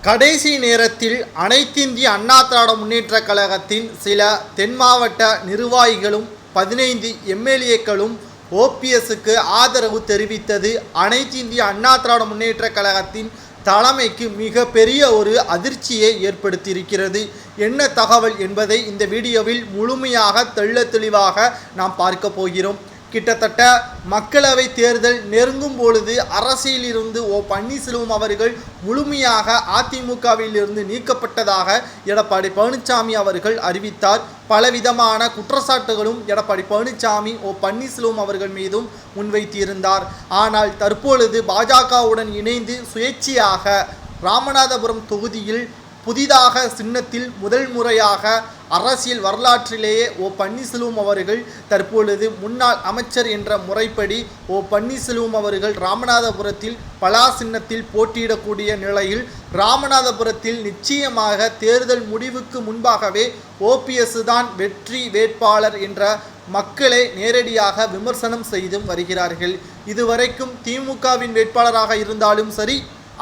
கடைசி நேரத்தில் அனைத்திந்திய அண்ணா திராவிட முன்னேற்றக் கழகத்தின் சில தென் மாவட்ட நிர்வாகிகளும் 15 எம்எல்ஏக்களும் ஓபிஎஸ்க்கு ஆதரவு தெரிவித்தது அனைத்திந்திய அண்ணா திராவிட முன்னேற்றக் கழகத்தின் தலைமைக்கு மிக பெரிய ஒரு அதிர்ச்சியை ஏற்படுத்தியிருக்கிறது. என்ன தகவல் என்பதை இந்த வீடியோவில் முழுமையாக தெளிவாக நாம் பார்க்க போகிறோம். கிட்டத்தட்ட மக்களவை தேர்தல் நெருங்கும் பொழுது அரசியலிருந்து பன்னீர்செல்வம் அவர்கள் முழுமையாக அதிமுகவில் இருந்து நீக்கப்பட்டதாக எடப்பாடி பழனிசாமி அவர்கள் அறிவித்தார். பலவிதமான குற்றச்சாட்டுகளும் எடப்பாடி பழனிசாமி பன்னீர்செல்வம் அவர்கள் மீதும் முன்வைத்திருந்தார். ஆனால் தற்பொழுது பாஜகவுடன் இணைந்து சுயேட்சையாக ராமநாதபுரம் தொகுதியில் புதிதாக சின்னத்தில் முதல் முறையாக அரசியல் வரலாற்றிலேயே பன்னீர்செல்வம் அவர்கள் தற்பொழுது முன்னாள் அமைச்சர் என்ற முறைப்படி பன்னீர்செல்வம் அவர்கள் ராமநாதபுரத்தில் பலா சின்னத்தில் போட்டியிடக்கூடிய நிலையில் ராமநாதபுரத்தில் நிச்சயமாக தேர்தல் முடிவுக்கு முன்பாகவே ஓபிஎஸ் தான் வெற்றி வேட்பாளர் என்ற மக்களை நேரடியாக விமர்சனம் செய்தும் வருகிறார்கள். இதுவரைக்கும் திமுகவின் வேட்பாளராக இருந்தாலும் சரி,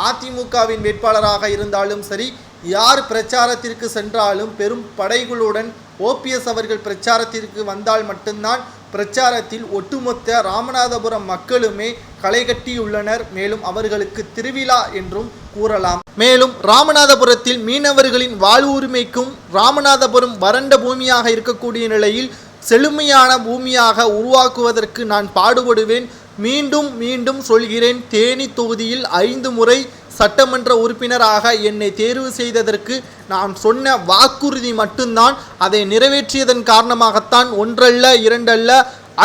அதிமுகவின் வேட்பாளராக இருந்தாலும் சரி, யார் பிரச்சாரத்திற்கு சென்றாலும் பெரும் படைகளுடன் ஓபிஎஸ் அவர்கள் பிரச்சாரத்திற்கு வந்தால் மட்டும்தான் பிரச்சாரத்தில் ஒட்டுமொத்த ராமநாதபுரம் மக்களுமே களை கட்டியுள்ளனர். மேலும் அவர்களுக்கு திருவிழா என்றும் கூறலாம். மேலும் ராமநாதபுரத்தில் மீனவர்களின் வாழ்வுரிமைக்கும் ராமநாதபுரம் வறண்ட பூமியாக இருக்கக்கூடிய நிலையில் செழுமையான பூமியாக உருவாக்குவதற்கு நான் பாடுபடுவேன். மீண்டும் சொல்கிறேன், தேனி தொகுதியில் 5 முறை சட்டமன்ற உறுப்பினராக என்னை தேர்வு செய்ததற்கு நான் சொன்ன வாக்குறுதி மட்டும்தான். அதை நிறைவேற்றியதன் காரணமாகத்தான் 1 அல்ல 2 அல்ல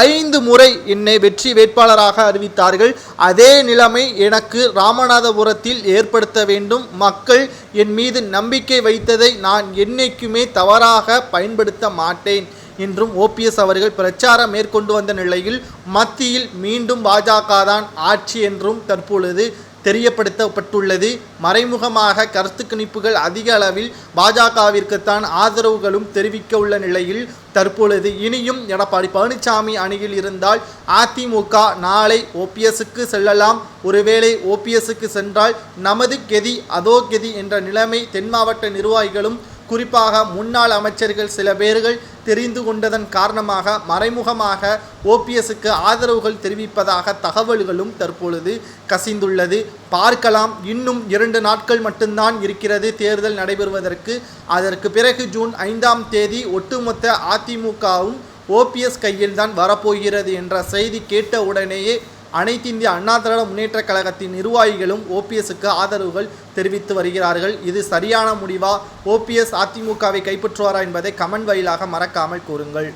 5 முறை என்னை வெற்றி வேட்பாளராக அறிவித்தார்கள். அதே நிலைமை எனக்கு ராமநாதபுரத்தில் ஏற்படுத்த வேண்டும். மக்கள் என் மீது நம்பிக்கை வைத்ததை நான் என்னைக்குமே தவறாக பயன்படுத்த மாட்டேன் என்றும் ஓபிஎஸ் அவர்கள் பிரச்சாரம் மேற்கொண்டு வந்த நிலையில் மத்தியில் மீண்டும் பாஜக தான் ஆட்சி என்றும் தற்பொழுது தெரியப்படுத்தப்பட்டுள்ளது. மறைமுகமாக கருத்து கணிப்புகள் அதிக அளவில் பாஜகவிற்குத்தான் ஆதரவுகளும் தெரிவிக்க உள்ள நிலையில் தற்பொழுது இனியும் எடப்பாடி பழனிசாமி அணியில் இருந்தால் அதிமுக நாளை ஓபிஎஸ்க்கு செல்லலாம். ஒருவேளை ஓபிஎஸ்க்கு சென்றால் நமது கெதி அதோ கெதி என்ற நிலைமை தென் மாவட்ட நிர்வாகிகளும் குறிப்பாக முன்னாள் அமைச்சர்கள் சில பேர்கள் தெரிந்து கொண்டதன் காரணமாக மறைமுகமாக ஓபிஎஸ்க்கு ஆதரவுகள் தெரிவிப்பதாக தகவல்களும் தற்பொழுது கசிந்துள்ளது. பார்க்கலாம், இன்னும் 2 நாட்கள் மட்டும்தான் இருக்கிறது தேர்தல் நடைபெறுவதற்கு. அதற்கு பிறகு ஜூன் 5ஆம் தேதி ஒட்டுமொத்த அதிமுகவும் ஓபிஎஸ் கையில் தான் வரப்போகிறது என்ற செய்தி கேட்ட உடனேயே அனைத்திந்திய அண்ணா திராவிட முன்னேற்றக் கழகத்தின் நிர்வாகிகளும் ஓபிஎஸ்க்கு ஆதரவுகள் தெரிவித்து வருகிறார்கள். இது சரியான முடிவா? ஓபிஎஸ் அதிமுகவை கைப்பற்றுவாரா என்பதை கமெண்ட் வாயிலாக மறக்காமல் கூறுங்கள்.